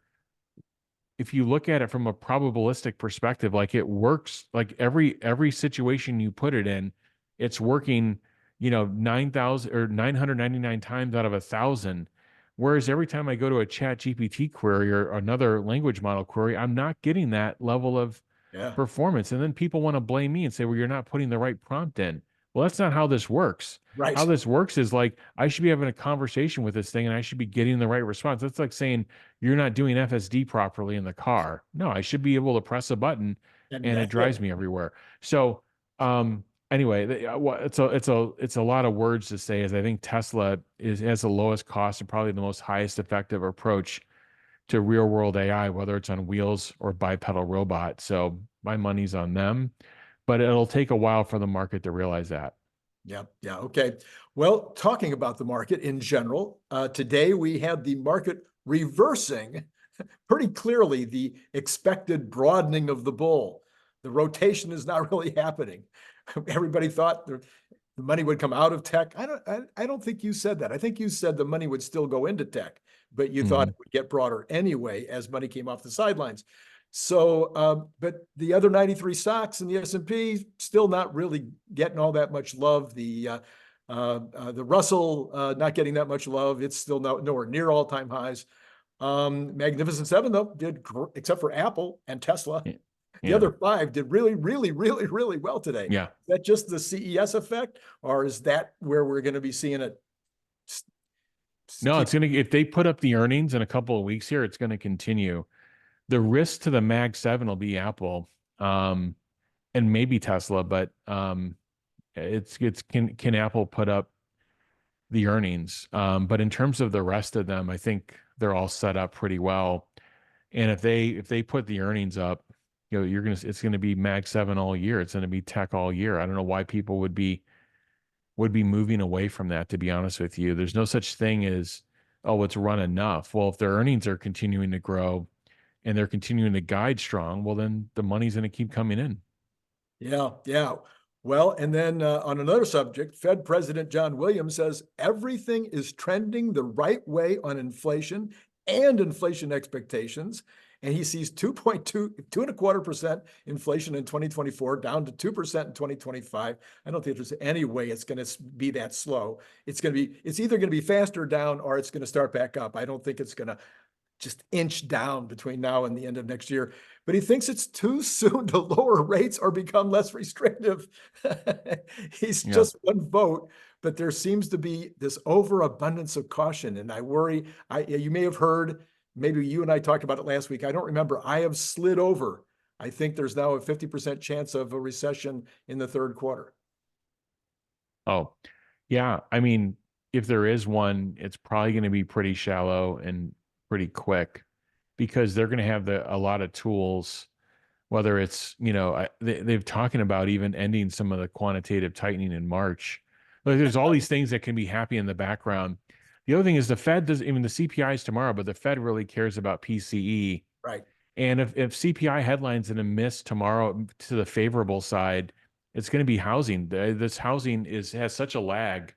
if you look at it from a probabilistic perspective, like, it works, like every situation you put it in, it's working, 9,000 or 999 times out of 1,000. Whereas every time I go to a chat GPT query or another language model query, I'm not getting that level of Yeah. performance. And then people want to blame me and say, well, you're not putting the right prompt in. Well, that's not how this works. How Right. this works is, like, I should be having a conversation with this thing and I should be getting the right response. That's like saying you're not doing FSD properly in the car. No, I should be able to press a button And and it that's it. drives me everywhere. So, anyway, it's a lot of words to say, is I think Tesla has the lowest cost and probably the most highest effective approach to real world AI, whether it's on wheels or bipedal robot. So my money's on them, but it'll take a while for the market to realize that. Yeah. Yeah. Okay. Well, talking about the market in general, today we had the market reversing pretty clearly the expected broadening of the bull. The rotation is not really happening. Everybody thought the money would come out of tech. I don't think you said that. I think you said the money would still go into tech, but you thought Mhm. it would get broader anyway as money came off the sidelines. So, but the other 93 stocks in the S&P still not really getting all that much love. The Russell not getting that much love. It's still nowhere near all-time highs. Magnificent Seven, though, except for Apple and Tesla. Yeah. The Yeah. other five did really, really, really, really well today. Yeah. Is that just the CES effect, or is that where we're going to be seeing it No, keep? if they put up the earnings in a couple of weeks here, it's gonna continue. The risk to the Mag 7 will be Apple, um, and maybe Tesla, but can Apple put up the earnings? But in terms of the rest of them, I think they're all set up pretty well. And if they put the earnings up, it's gonna be Mag 7 all year. It's gonna be tech all year. I don't know why people would be moving away from that, to be honest with you. There's no such thing as, oh, it's run enough. Well, if their earnings are continuing to grow and they're continuing to guide strong, well, then the money's going to keep coming in. Yeah, yeah. Well, and then on another subject, Fed President John Williams says everything is trending the right way on inflation and inflation expectations. And he sees 2.25% inflation in 2024, down to 2% in 2025. I don't think there's any way it's going to be that slow. It's either going to be faster down or it's going to start back up. I don't think it's going to just inch down between now and the end of next year. But he thinks it's too soon to lower rates or become less restrictive. He's Yeah. just one vote, but there seems to be this overabundance of caution. And I worry, you may have heard, maybe you and I talked about it last week. I don't remember. I have slid over. I think there's now a 50% chance of a recession in the third quarter. Oh, yeah. I mean, if there is one, it's probably going to be pretty shallow and pretty quick, because they're going to have a lot of tools, whether it's, they've talking about even ending some of the quantitative tightening in March. Like, there's all these things that can be happy in the background. The other thing is the Fed does, even the CPI is tomorrow, but the Fed really cares about PCE. Right. And if CPI headlines in a miss tomorrow to the favorable side, it's going to be housing. This housing has such a lag,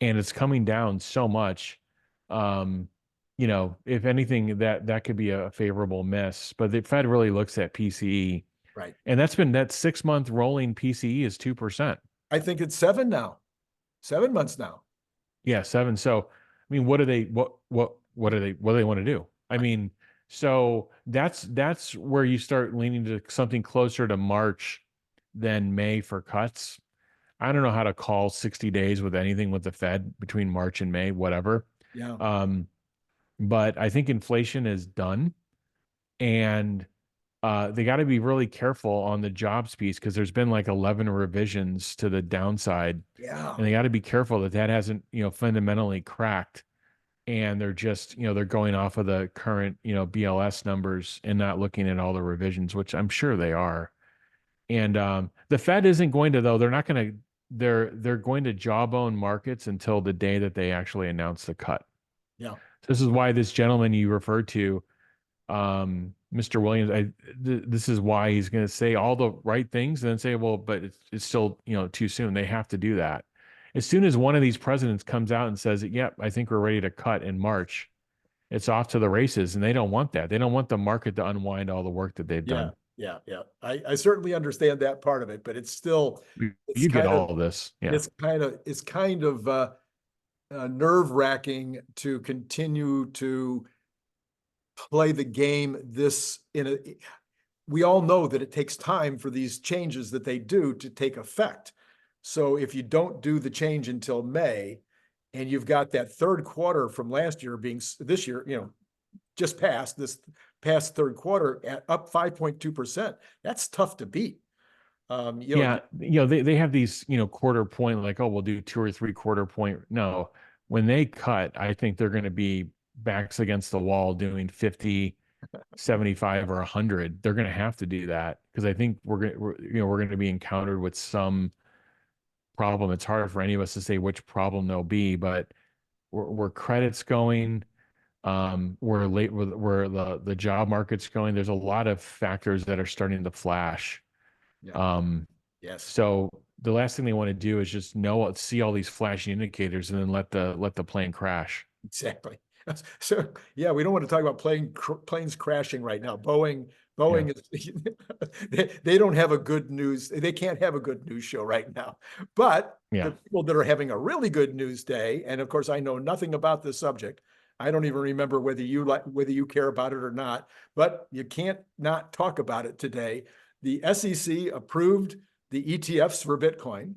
and it's coming down so much. Um, if anything, that could be a favorable miss. But the Fed really looks at PCE, Right. and that 6-month rolling PCE is 2%. I think it's 7 now, 7 months now. Yeah, 7. So, I mean, what do they what do they want to do? I mean, so that's where you start leaning to something closer to March than May for cuts. I don't know how to call 60 days with anything with the Fed between March and May, whatever. Yeah. Um, but I think inflation is done, and they got to be really careful on the jobs piece because there's been like 11 revisions to the downside, Yeah. and they got to be careful that hasn't fundamentally cracked, and they're just they're going off of the current BLS numbers and not looking at all the revisions, which I'm sure they are. And the Fed isn't going to, though. They're not going to. They're going to jawbone markets until the day that they actually announce the cut. Yeah. This is why this gentleman you referred to, Mr. Williams, this is why he's going to say all the right things and then say, well, but it's still too soon. They have to do that. As soon as one of these presidents comes out and says, "Yep, I think we're ready to cut in March," it's off to the races, and they don't want that. They don't want the market to unwind all the work that they've Yeah. done. Yeah. Yeah. I certainly understand that part of it, but it's still, it's You get kind of, all of this, yeah. it's kind of nerve wracking to continue to play the game we all know that it takes time for these changes that they do to take effect. So if you don't do the change until May, and you've got that third quarter from last year being this year, just past this past third quarter at up 5.2%, that's tough to beat. Yeah, they have these, quarter point, like, oh, we'll do 2 or 3 quarter point. No, when they cut, I think they're going to be backs against the wall doing 50, 75, or 100. They're going to have to do that because I think we're going to be encountered with some problem. It's hard for any of us to say which problem there'll be, but where credit's going, where the job market's going, there's a lot of factors that are starting to flash. Yeah. Um, Yes. so the last thing they want to do is just see all these flashing indicators and then let the plane crash. Exactly. So yeah, we don't want to talk about planes crashing right now. Boeing Yeah. is they don't have a good news. They can't have a good news show right now. But Yeah. the people that are having a really good news day, and of course I know nothing about this subject. I don't even remember whether you care about it or not, but you can't not talk about it today. The SEC approved the ETFs for Bitcoin.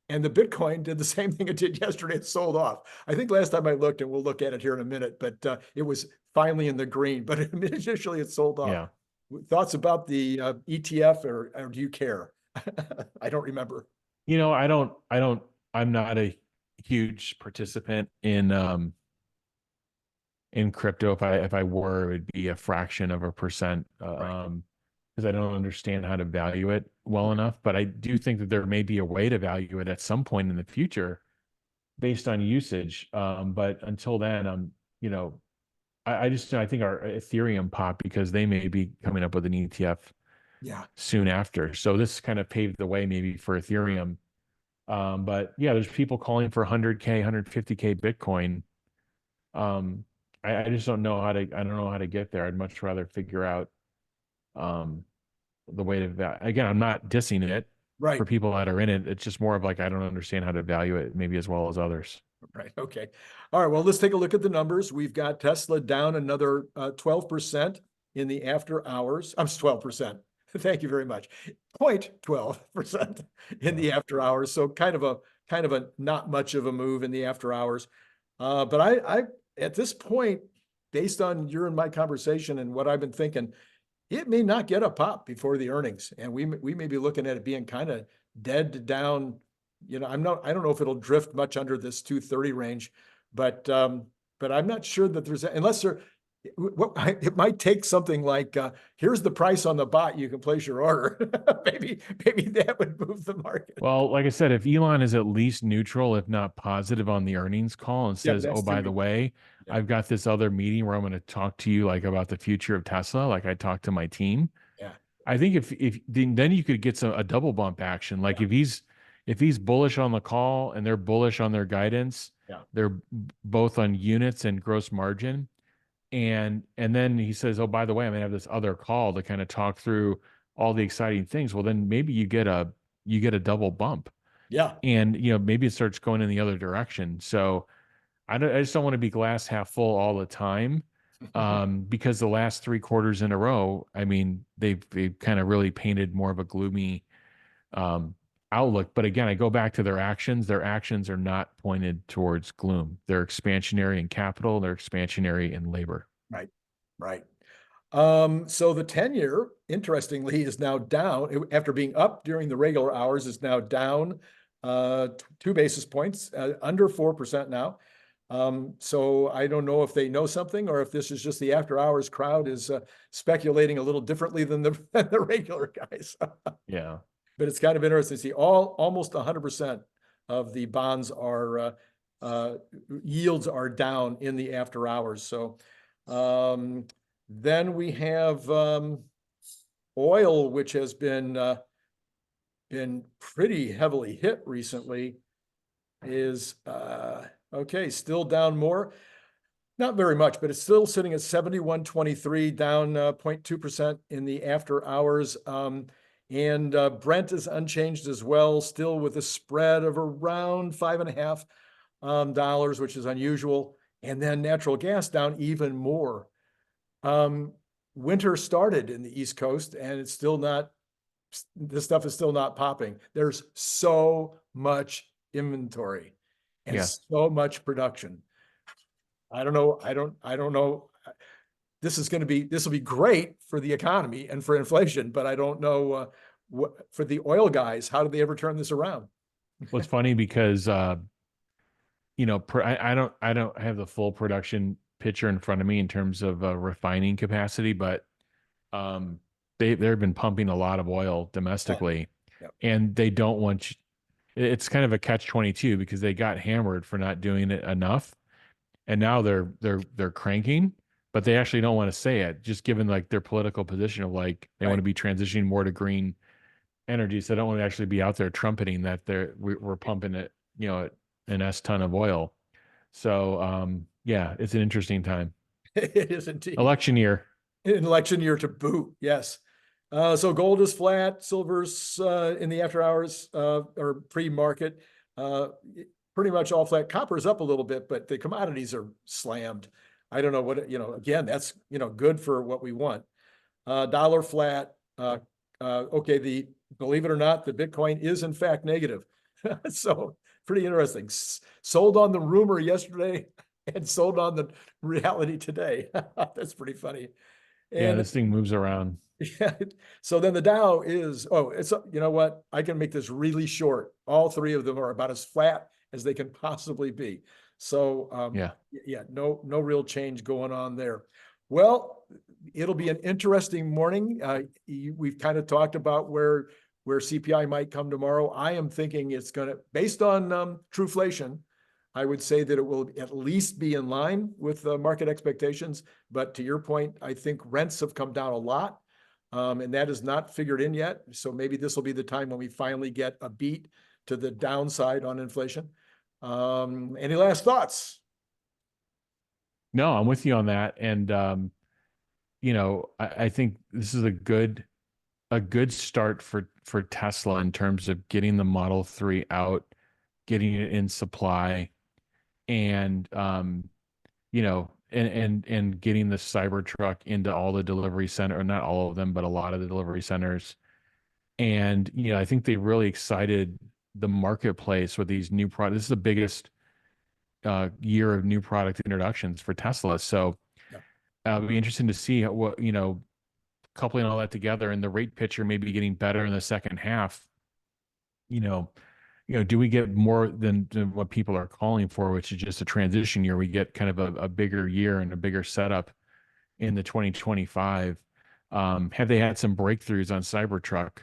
And the Bitcoin did the same thing it did yesterday. It sold off. I think last time I looked, and we'll look at it here in a minute, but it was finally in the green, but initially it sold off. Yeah. Thoughts about the ETF, or do you care? I don't remember. I'm not a huge participant in crypto. If I were, it would be a fraction of a percent. Right. Because I don't understand how to value it well enough. But I do think that there may be a way to value it at some point in the future based on usage. But until then, I think our Ethereum popped because they may be coming up with an ETF Yeah. soon after. So this kind of paved the way maybe for Ethereum. But yeah, there's people calling for 100K, 150K Bitcoin. I just don't know I don't know how to get there. I'd much rather figure out the way to again, I'm not dissing it Right. for people that are in it. It's just more of like I don't understand how to value it maybe as well as others. Right. Okay. All right. Well, let's take a look at the numbers. We've got Tesla down another 12% in the after hours. I'm 12%. Thank you very much. 0.12% in the after hours. So kind of a not much of a move in the after hours. But I at this point, based on your and my conversation and what I've been thinking, it may not get a pop before the earnings, and we may be looking at it being kind of dead down. I don't know if it'll drift much under this 230 range, but I'm not sure that there's, unless it might take something like here's the price on the bot, you can place your order. maybe that would move the market. Well, like I said, if Elon is at least neutral, if not positive on the earnings call and Yeah, but says, "Oh, that's by 3 the weeks. way, Yeah. I've got this other meeting where I'm going to talk to you like about the future of Tesla," like I talked to my team. Yeah. I think if then you could get a double bump action. Like Yeah. if he's bullish on the call and they're bullish on their guidance, Yeah. they're both on units and gross margin. And then he says, oh, by the way, I'm gonna have this other call to kind of talk through all the exciting things. Well, then maybe you get a double bump, Yeah. and maybe it starts going in the other direction. So I just don't want to be glass half full all the time, because the last 3 quarters in a row, I mean, they've kind of really painted more of a gloomy um, outlook. But again, I go back to their actions. Their actions are not pointed towards gloom. They're expansionary in capital. They're expansionary in labor. Right. Right. So the 10-year, interestingly, is now down after being up during the regular hours, is now down 2 basis points, under 4% now. So I don't know if they know something or if this is just the after hours crowd is speculating a little differently than than the regular guys. Yeah. But it's kind of interesting to see almost 100% of the bonds are yields are down in the after hours. So then we have oil, which has been pretty heavily hit recently, is okay, still down more. Not very much, but it's still sitting at 71.23, down 0.2% in the after hours. And Brent is unchanged as well, still with a spread of around $5.50, which is unusual. And then natural gas down even more. Winter started in the East Coast, and it's still not. This stuff is still not popping. There's so much inventory and Yeah. so much production. I don't know. I don't know. This will be great for the economy and for inflation, but I don't know what for the oil guys, how do they ever turn this around? Well, it's funny because I don't have the full production picture in front of me in terms of refining capacity, but um, they've been pumping a lot of oil domestically, Yeah, and they don't want. It's kind of a catch-22 because they got hammered for not doing it enough, and now they're cranking, but they actually don't want to say it, just given like their political position of like they want right. to be transitioning more to green energy, so they don't want to actually be out there trumpeting that we're pumping it, an S ton of oil. So yeah, it's an interesting time. It is indeed. Election year. An election year to boot, yes. So gold is flat, silver's in the after hours or pre-market, pretty much all flat. Copper's up a little bit, but the commodities are slammed. I don't know what, again, that's, good for what we want. Dollar flat. Okay, believe it or not, the Bitcoin is in fact negative. So pretty interesting. Sold on the rumor yesterday and sold on the reality today. That's pretty funny. Yeah, And this thing moves around. yeah, so then the Dow is, it's, you know what? I can make this really short. All three of them are about as flat as they can possibly be. So, Yeah. yeah, no real change going on there. Well, it'll be an interesting morning. We've kind of talked about where CPI might come tomorrow. I am thinking it's going to, based on Trueflation, I would say that it will at least be in line with market expectations. But to your point, I think rents have come down a lot, and that is not figured in yet. So maybe this will be the time when we finally get a beat to the downside on inflation. Any last thoughts? No, I'm with you on that. And I think this is a good start for Tesla in terms of getting the Model 3 out, getting it in supply, and and getting the Cybertruck into all the delivery center, or not all of them, but a lot of the delivery centers. And I think they really excited the marketplace with these new products. This is the biggest year of new product introductions for Tesla. So Yeah. it'll be interesting to see what, coupling all that together, and the rate picture maybe getting better in the second half. You know, do we get more than what people are calling for, which is just a transition year? We get kind of a bigger year and a bigger setup in the 2025. Have they had some breakthroughs on Cybertruck?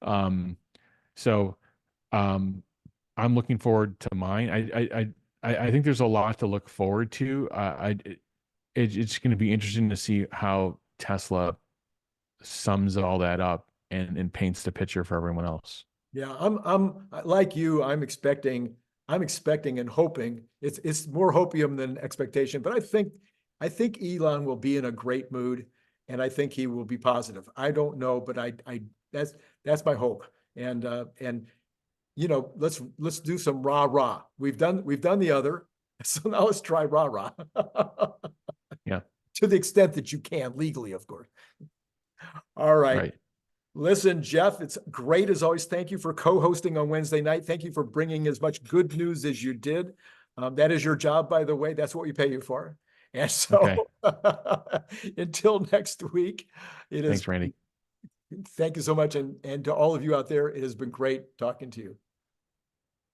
Um, so I'm looking forward to mine. I think there's a lot to look forward to. It's going to be interesting to see how Tesla sums all that up and paints the picture for everyone else. Yeah, I'm like you. I'm expecting and hoping. It's more hopium than expectation, but I think I think Elon will be in a great mood, and I think he will be positive. I don't know, but that's my hope. And you know, let's do some rah rah. We've done the other, so now let's try rah rah. Yeah. To the extent that you can legally, of course. All right. Right. Listen, Jeff, it's great as always. Thank you for co-hosting on Wednesday night. Thank you for bringing as much good news as you did. That is your job, by the way. That's what we pay you for. And Okay. so until next week, Thanks, Randy. thank you so much. And to all of you out there, it has been great talking to you.